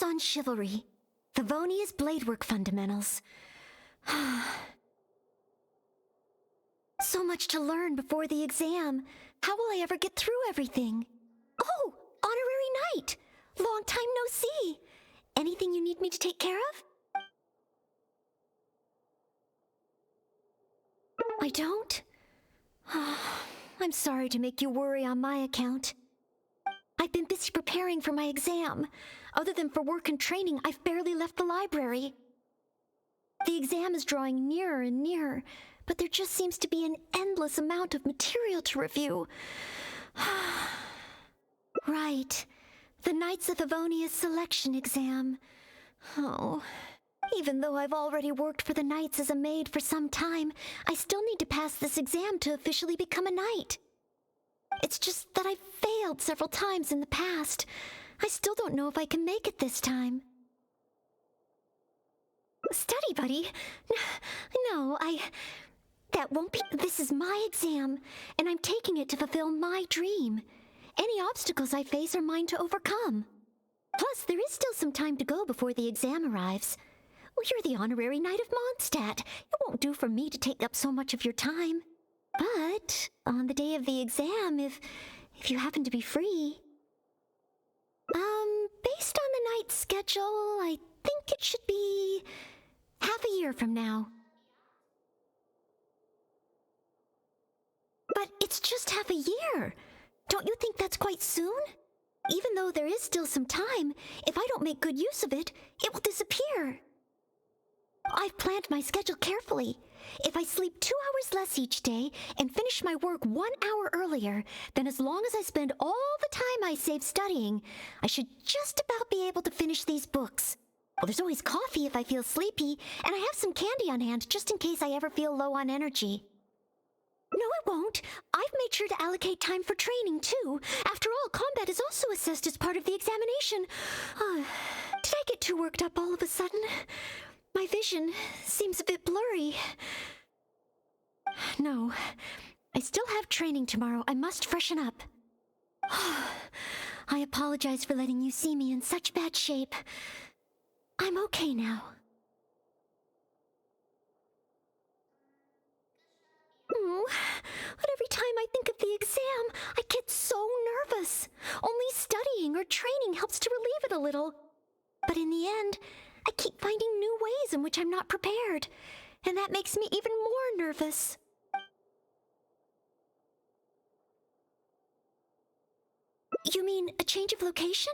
on Chivalry, Favonia's Bladework Fundamentals. So much to learn before the exam. How will I ever get through everything? Oh, Honorary Knight! Long time no see! Anything you need me to take care of? I don't? I'm sorry to make you worry on my account. I've been busy preparing for my exam. Other than for work and training, I've barely left the library. The exam is drawing nearer and nearer, but there just seems to be an endless amount of material to review. Right. The Knights of Favonia's selection exam. Oh. Even though I've already worked for the Knights as a maid for some time, I still need to pass this exam to officially become a knight. It's just that I've failed several times in the past. I still don't know if I can make it this time. Study buddy? No, that won't be... This is my exam, and I'm taking it to fulfill my dream. Any obstacles I face are mine to overcome. Plus, there is still some time to go before the exam arrives. Well, you're the honorary knight of Mondstadt. It won't do for me to take up so much of your time. But on the day of the exam, if you happen to be free... Based on the night's schedule, I think it should be half a year from now. But it's just half a year. Don't you think that's quite soon? Even though there is still some time, if I don't make good use of it, it will disappear. I've planned my schedule carefully. If I sleep 2 hours less each day and finish my work 1 hour earlier, then as long as I spend all the time I save studying, I should just about be able to finish these books. Well, there's always coffee if I feel sleepy, and I have some candy on hand just in case I ever feel low on energy. No, it won't. I've made sure to allocate time for training, too. After all, combat is also assessed as part of the examination. Did I get too worked up all of a sudden? My vision seems a bit blurry. No, I still have training tomorrow. I must freshen up. I apologize for letting you see me in such bad shape. I'm okay now. But every time I think of the exam, I get so nervous. Only studying or training helps to relieve it a little. But in the end, I keep finding new ways in which I'm not prepared, and that makes me even more nervous. You mean a change of location?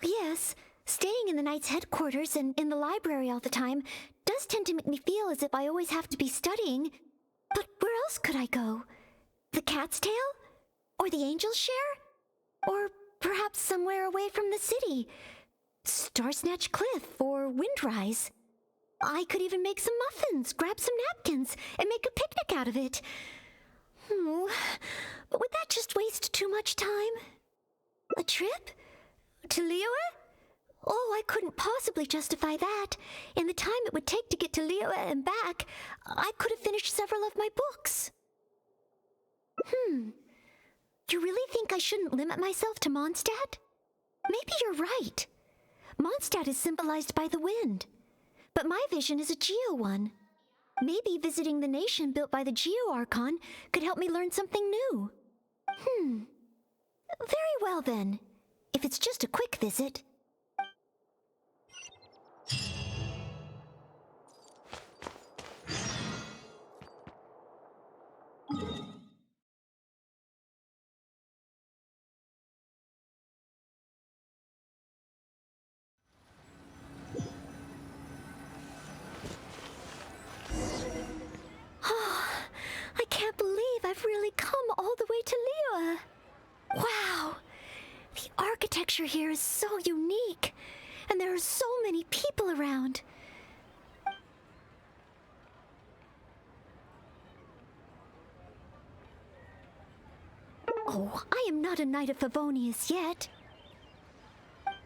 Yes, staying in the Knight's headquarters and in the library all the time does tend to make me feel as if I always have to be studying. But where else could I go? The Cat's Tail? Or the Angel's Share? Or perhaps somewhere away from the city? Starsnatch Cliff or Windrise. I could even make some muffins, grab some napkins, and make a picnic out of it. But would that just waste too much time? A trip? To Liyue? Oh, I couldn't possibly justify that. In the time it would take to get to Liyue and back, I could have finished several of my books. You really think I shouldn't limit myself to Mondstadt? Maybe you're right. Mondstadt is symbolized by the wind, but my vision is a Geo one. Maybe visiting the nation built by the Geo Archon could help me learn something new. Very well then, if it's just a quick visit. I can't believe I've really come all the way to Liyue. Wow! The architecture here is so unique, and there are so many people around. Oh, I am not a Knight of Favonius yet.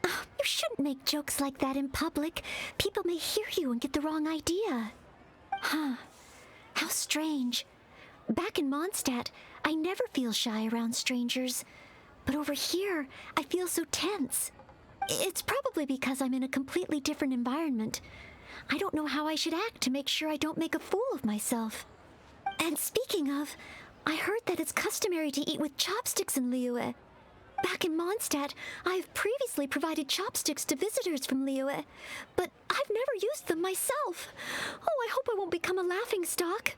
You shouldn't make jokes like that in public. People may hear you and get the wrong idea. How strange. Back in Mondstadt, I never feel shy around strangers. But over here, I feel so tense. It's probably because I'm in a completely different environment. I don't know how I should act to make sure I don't make a fool of myself. And speaking of, I heard that it's customary to eat with chopsticks in Liyue. Back in Mondstadt, I've previously provided chopsticks to visitors from Liyue, but I've never used them myself. Oh, I hope I won't become a laughingstock.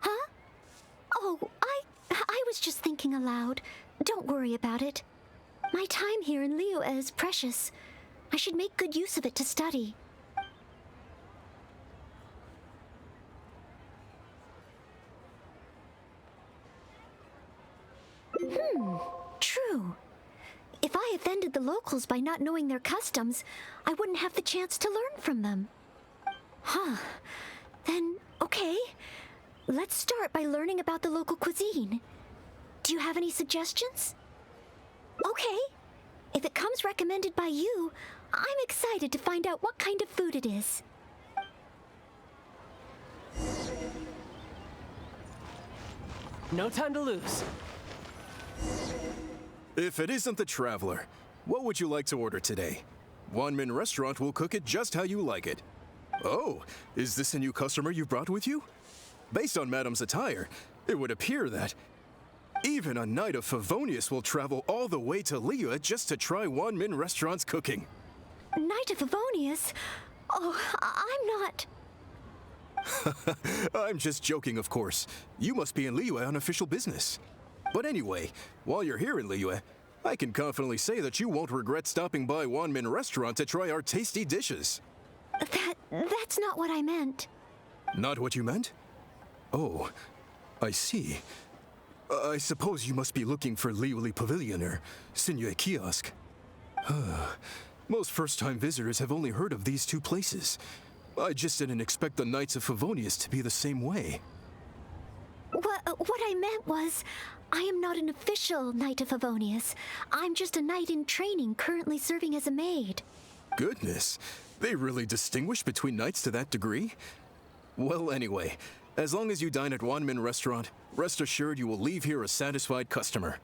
Huh? Oh, I was just thinking aloud. Don't worry about it. My time here in Liyue is precious. I should make good use of it to study. True. If I offended the locals by not knowing their customs, I wouldn't have the chance to learn from them. Huh. Then, okay. Let's start by learning about the local cuisine. Do you have any suggestions? Okay. If it comes recommended by you, I'm excited to find out what kind of food it is. No time to lose. If it isn't the Traveler, what would you like to order today? Wanmin Restaurant will cook it just how you like it. Oh, is this a new customer you brought with you? Based on Madam's attire, it would appear that even a Knight of Favonius will travel all the way to Liyue just to try Wanmin Restaurant's cooking. Knight of Favonius? Oh, I'm not... I'm just joking, of course. You must be in Liyue on official business. But anyway, while you're here in Liyue, I can confidently say that you won't regret stopping by Wanmin Restaurant to try our tasty dishes. That's not what I meant. Not what you meant? Oh, I see. I suppose you must be looking for Liyue Pavilion or Sinye Kiosk. Most first-time visitors have only heard of these two places. I just didn't expect the Knights of Favonius to be the same way. What I meant was, I am not an official Knight of Favonius. I'm just a knight in training currently serving as a maid. Goodness, they really distinguish between knights to that degree? Well, anyway, as long as you dine at Wanmin Restaurant, rest assured you will leave here a satisfied customer.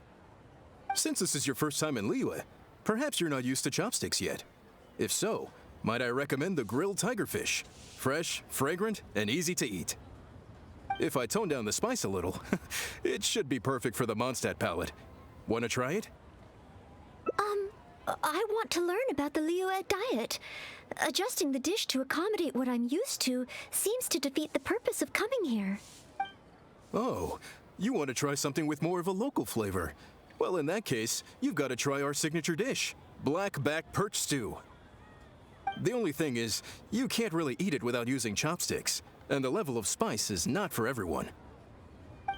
Since this is your first time in Liyue, perhaps you're not used to chopsticks yet. If so, might I recommend the grilled tigerfish? Fresh, fragrant, and easy to eat. If I tone down the spice a little, it should be perfect for the Mondstadt palate. Want to try it? I want to learn about the Liyue diet. Adjusting the dish to accommodate what I'm used to seems to defeat the purpose of coming here. Oh, you want to try something with more of a local flavor? Well, in that case, you've got to try our signature dish, black back perch stew. The only thing is, you can't really eat it without using chopsticks, and the level of spice is not for everyone.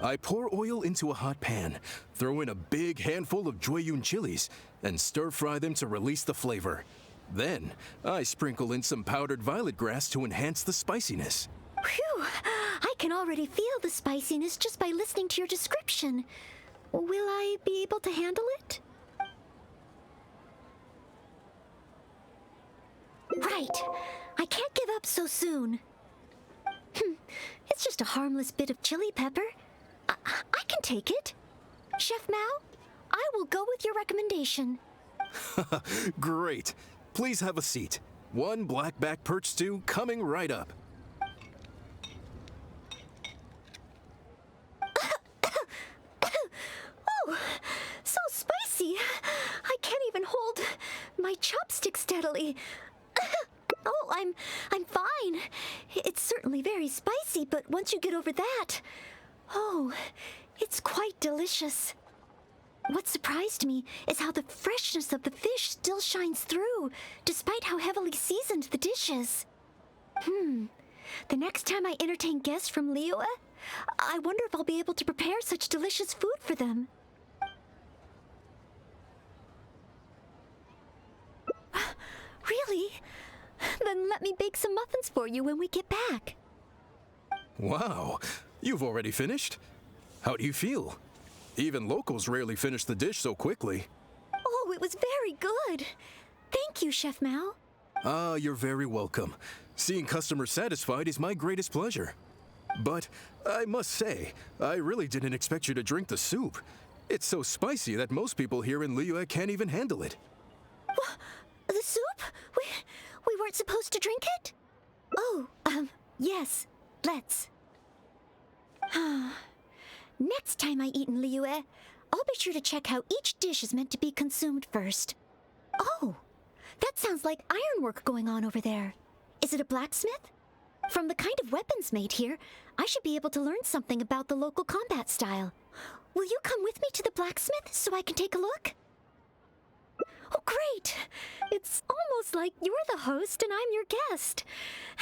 I pour oil into a hot pan, throw in a big handful of Jueyun chilies, and stir-fry them to release the flavor. Then, I sprinkle in some powdered violet grass to enhance the spiciness. Phew! I can already feel the spiciness just by listening to your description. Will I be able to handle it? Right. I can't give up so soon. It's just a harmless bit of chili pepper. I can take it. Chef Mao, I will go with your recommendation. Great. Please have a seat. One blackback perch stew coming right up. Oh, so spicy. I can't even hold my chopstick steadily. Oh, I'm fine. It's certainly very spicy, but once you get over that, oh, it's quite delicious. What surprised me is how the freshness of the fish still shines through, despite how heavily seasoned the dish is. The next time I entertain guests from Liyue, I wonder if I'll be able to prepare such delicious food for them. Really? Then let me bake some muffins for you when we get back. Wow, you've already finished? How do you feel? Even locals rarely finish the dish so quickly. Oh, it was very good. Thank you, Chef Mao. Ah, you're very welcome. Seeing customers satisfied is my greatest pleasure. But I must say, I really didn't expect you to drink the soup. It's so spicy that most people here in Liyue can't even handle it. The soup? We weren't supposed to drink it? Oh, yes. Let's. Next time I eat in Liyue, I'll be sure to check how each dish is meant to be consumed first. Oh, that sounds like ironwork going on over there. Is it a blacksmith? From the kind of weapons made here, I should be able to learn something about the local combat style. Will you come with me to the blacksmith so I can take a look? Oh, great! It's almost like you're the host and I'm your guest.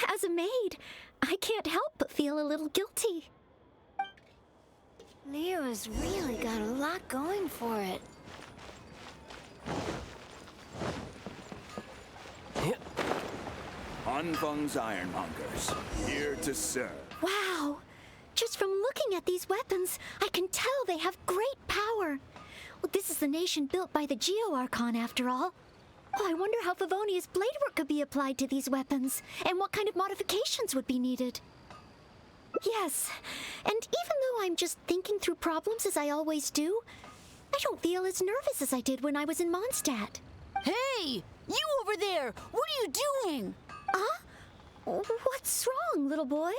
As a maid, I can't help but feel a little guilty. Liyue's really got a lot going for it. Hanfeng's ironmongers, here to serve. Wow! Just from looking at these weapons, I can tell they have great power. Well, this is the nation built by the Geoarchon, after all. Oh, I wonder how Favonia's blade work could be applied to these weapons, and what kind of modifications would be needed. Yes, and even though I'm just thinking through problems as I always do, I don't feel as nervous as I did when I was in Mondstadt. Hey! You over there! What are you doing? Huh? What's wrong, little boy?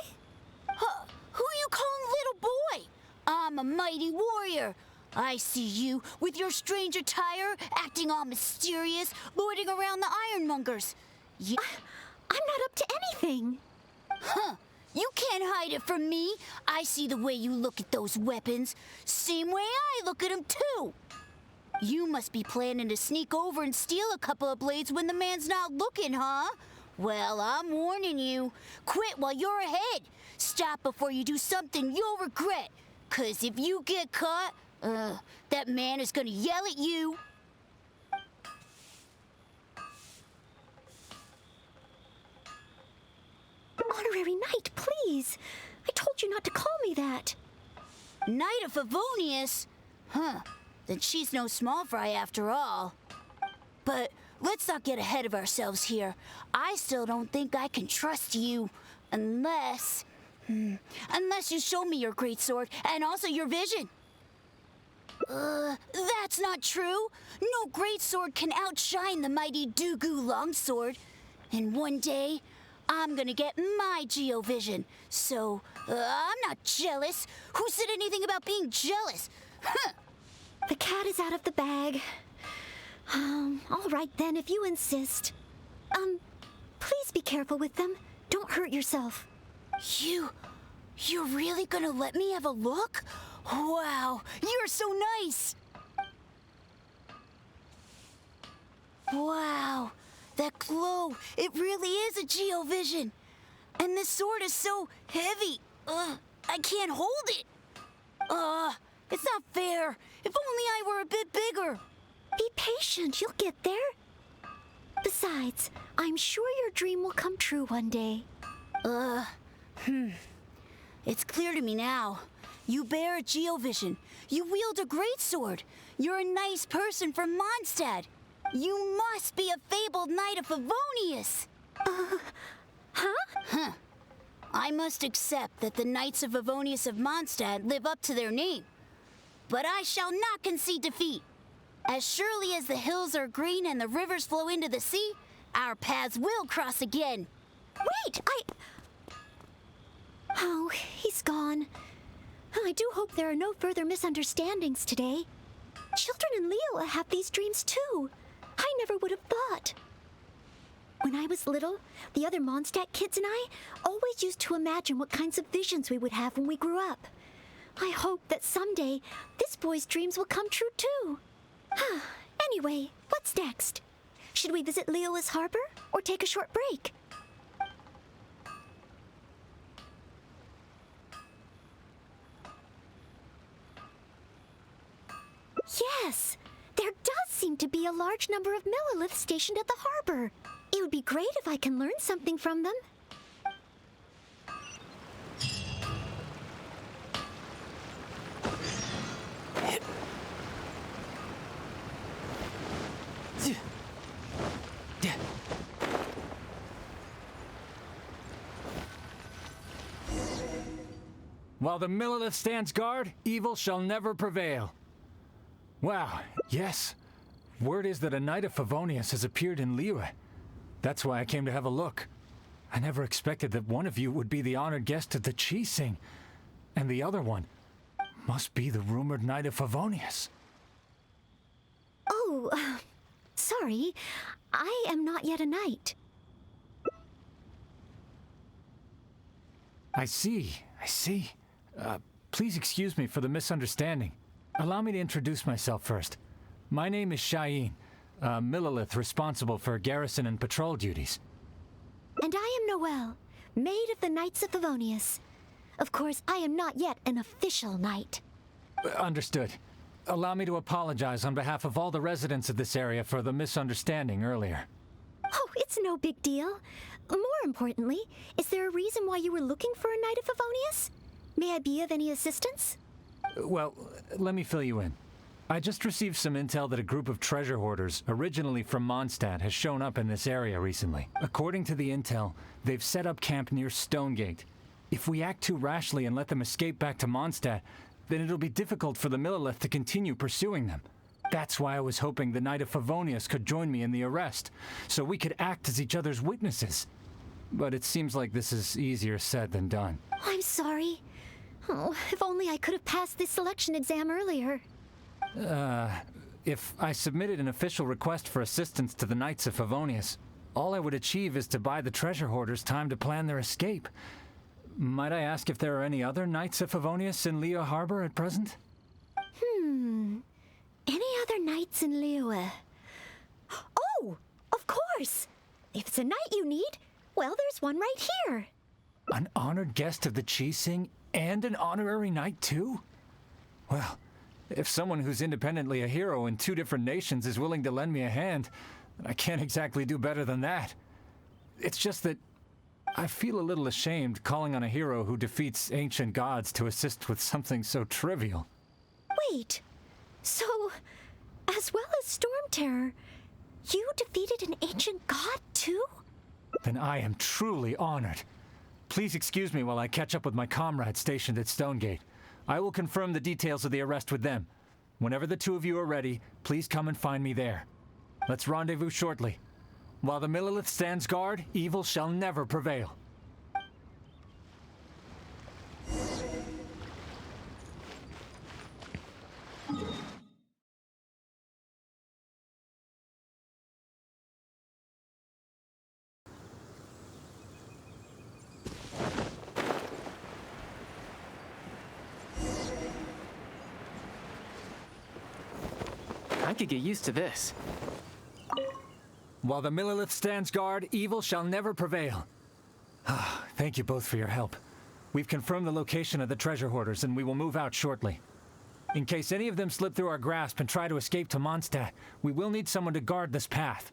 Who you calling little boy? I'm a mighty warrior. I see you with your strange attire, acting all mysterious, lording around the ironmongers. I'm not up to anything. Huh. You can't hide it from me. I see the way you look at those weapons. Same way I look at them, too. You must be planning to sneak over and steal a couple of blades when the man's not looking, huh? Well, I'm warning you. Quit while you're ahead. Stop before you do something you'll regret. 'Cause if you get caught, that man is gonna yell at you. Honorary Knight, please. I told you not to call me that. Knight of Favonius? Huh. Then she's no small fry after all. But let's not get ahead of ourselves here. I still don't think I can trust you unless you show me your great sword and also your vision. That's not true. No great sword can outshine the mighty Dugu longsword. And one day, I'm gonna get my Geovision. So, I'm not jealous. Who said anything about being jealous? Huh. The cat is out of the bag. All right then, if you insist. Please be careful with them. Don't hurt yourself. You're really gonna let me have a look? Wow, you're so nice! Wow, that glow, it really is a Geovision. And this sword is so heavy, I can't hold it. It's not fair. If only I were a bit bigger. Be patient, you'll get there. Besides, I'm sure your dream will come true one day. It's clear to me now. You bear a Geovision. You wield a greatsword. You're a nice person from Mondstadt. You must be a fabled knight of Favonius. Huh? I must accept that the Knights of Favonius of Mondstadt live up to their name. But I shall not concede defeat. As surely as the hills are green and the rivers flow into the sea, our paths will cross again. Wait, Oh, he's gone. I do hope there are no further misunderstandings today. Children in Liyue have these dreams too. I never would have thought. When I was little, the other Mondstadt kids and I always used to imagine what kinds of visions we would have when we grew up. I hope that someday this boy's dreams will come true too. Anyway, what's next? Should we visit Liyue's harbor or take a short break? Yes! There does seem to be a large number of Milliliths stationed at the harbor. It would be great if I can learn something from them. While the Millilith stands guard, evil shall never prevail. Wow, yes. Word is that a knight of Favonius has appeared in Liyue. That's why I came to have a look. I never expected that one of you would be the honored guest at the Qixing, and the other one must be the rumored knight of Favonius. Oh, sorry. I am not yet a knight. I see. Please excuse me for the misunderstanding. Allow me to introduce myself first. My name is Shayin, Millilith responsible for garrison and patrol duties. And I am Noelle, maid of the Knights of Favonius. Of course, I am not yet an official knight. Understood. Allow me to apologize on behalf of all the residents of this area for the misunderstanding earlier. Oh, it's no big deal. More importantly, is there a reason why you were looking for a Knight of Favonius? May I be of any assistance? Well, let me fill you in. I just received some intel that a group of treasure hoarders, originally from Mondstadt, has shown up in this area recently. According to the intel, they've set up camp near Stonegate. If we act too rashly and let them escape back to Mondstadt, then it'll be difficult for the Millilith to continue pursuing them. That's why I was hoping the Knight of Favonius could join me in the arrest, so we could act as each other's witnesses. But it seems like this is easier said than done. I'm sorry. Oh, if only I could have passed this selection exam earlier. If I submitted an official request for assistance to the Knights of Favonius, all I would achieve is to buy the treasure hoarders time to plan their escape. Might I ask if there are any other Knights of Favonius in Liyue Harbor at present? Any other knights in Liyue? Oh, of course! If it's a knight you need, well, there's one right here. An honored guest of the Qixing and an honorary knight too? Well, if someone who's independently a hero in two different nations is willing to lend me a hand, then I can't exactly do better than that. It's just that I feel a little ashamed calling on a hero who defeats ancient gods to assist with something so trivial. Wait, so, as well as Storm Terror, you defeated an ancient god too? Then I am truly honored. Please excuse me while I catch up with my comrades stationed at Stonegate. I will confirm the details of the arrest with them. Whenever the two of you are ready, please come and find me there. Let's rendezvous shortly. While the Millilith stands guard, evil shall never prevail. I could get used to this. While the Millilith stands guard, evil shall never prevail. Thank you both for your help. We've confirmed the location of the treasure hoarders, and we will move out shortly. In case any of them slip through our grasp and try to escape to Mondstadt, we will need someone to guard this path.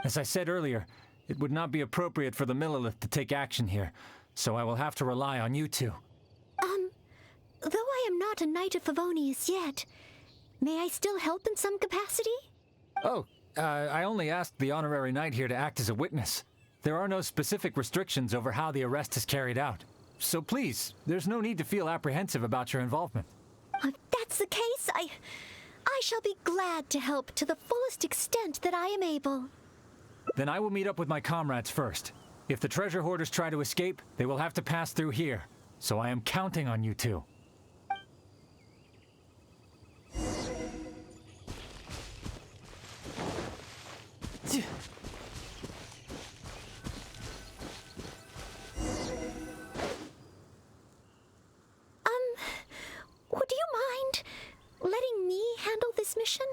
As I said earlier, it would not be appropriate for the Millilith to take action here, so I will have to rely on you two. Though I am not a Knight of Favonius yet, may I still help in some capacity? Oh, I only asked the honorary knight here to act as a witness. There are no specific restrictions over how the arrest is carried out. So please, there's no need to feel apprehensive about your involvement. If that's the case, I shall be glad to help to the fullest extent that I am able. Then I will meet up with my comrades first. If the treasure hoarders try to escape, they will have to pass through here. So I am counting on you two. Would you mind letting me handle this mission?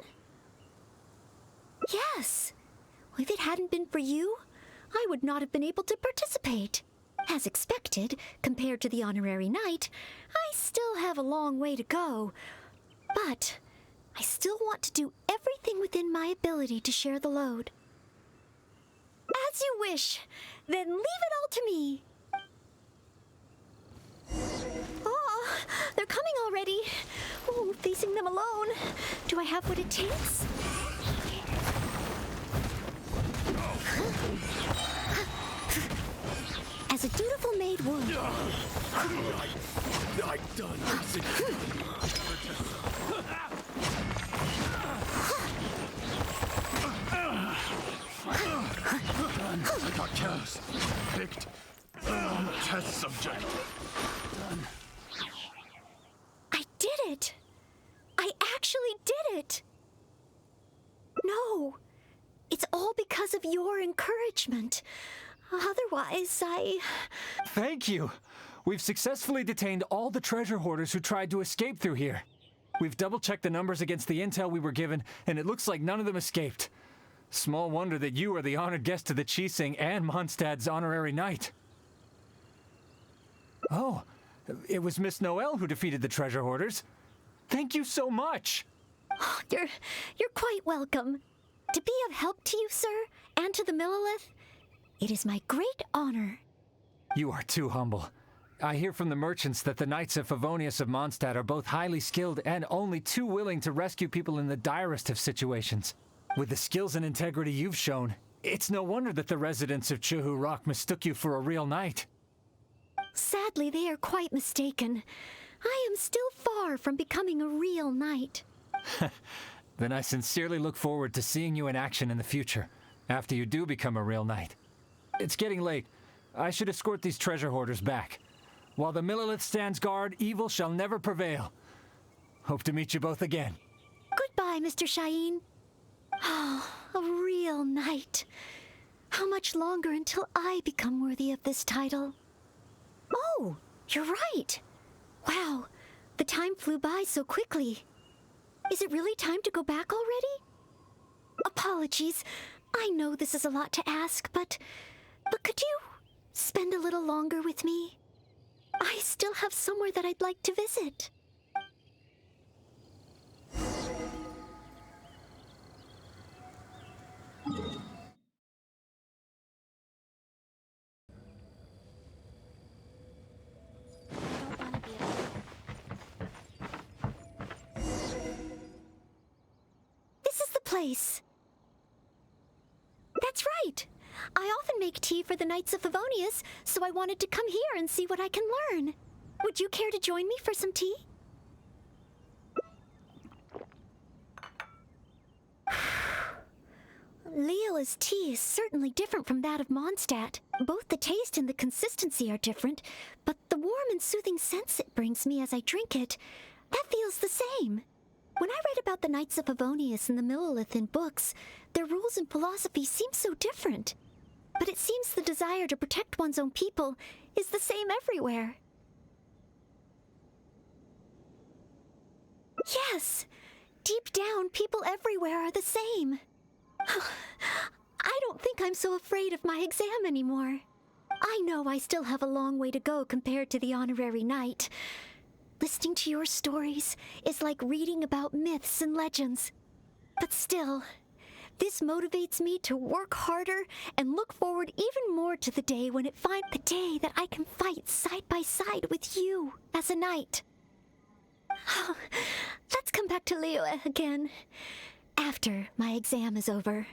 Yes. If it hadn't been for you, I would not have been able to participate. As expected, compared to the honorary knight, I still have a long way to go. But I still want to do everything within my ability to share the load. As you wish. Then leave it all to me. Oh, they're coming already. Oh, facing them alone. Do I have what it takes? As a dutiful maid would. I've done this. Cartels picked test subject. I did it! I actually did it! No, it's all because of your encouragement. Otherwise, Thank you! We've successfully detained all the treasure hoarders who tried to escape through here. We've double-checked the numbers against the intel we were given, and it looks like none of them escaped. Small wonder that you are the honored guest to the Qixing and Mondstadt's honorary knight. Oh, it was Miss Noelle who defeated the treasure hoarders. Thank you so much! you're quite welcome. To be of help to you, sir, and to the Millelith, it is my great honor. You are too humble. I hear from the merchants that the Knights of Favonius of Mondstadt are both highly skilled and only too willing to rescue people in the direst of situations. With the skills and integrity you've shown, it's no wonder that the residents of Chuhu Rock mistook you for a real knight. Sadly, they are quite mistaken. I am still far from becoming a real knight. Then I sincerely look forward to seeing you in action in the future, after you do become a real knight. It's getting late. I should escort these treasure hoarders back. While the Millelith stands guard, evil shall never prevail. Hope to meet you both again. Goodbye, Mr. Shaheen. Oh, a real knight. How much longer until I become worthy of this title? Oh, you're right. Wow, the time flew by so quickly. Is it really time to go back already? Apologies. I know this is a lot to ask, but could you spend a little longer with me? I still have somewhere that I'd like to visit. This is the place. That's right. I often make tea for the Knights of Favonius, so I wanted to come here and see what I can learn. Would you care to join me for some tea? Liyue's tea is certainly different from that of Mondstadt. Both the taste and the consistency are different, but the warm and soothing sense it brings me as I drink it, that feels the same. When I read about the Knights of Favonius and the Millelith in books, their rules and philosophy seem so different. But it seems the desire to protect one's own people is the same everywhere. Yes! Deep down, people everywhere are the same. I don't think I'm so afraid of my exam anymore. I know I still have a long way to go compared to the honorary knight. Listening to your stories is like reading about myths and legends. But still, this motivates me to work harder and look forward even more to the day when the day that I can fight side by side with you as a knight. Let's come back to Liyue again after my exam is over.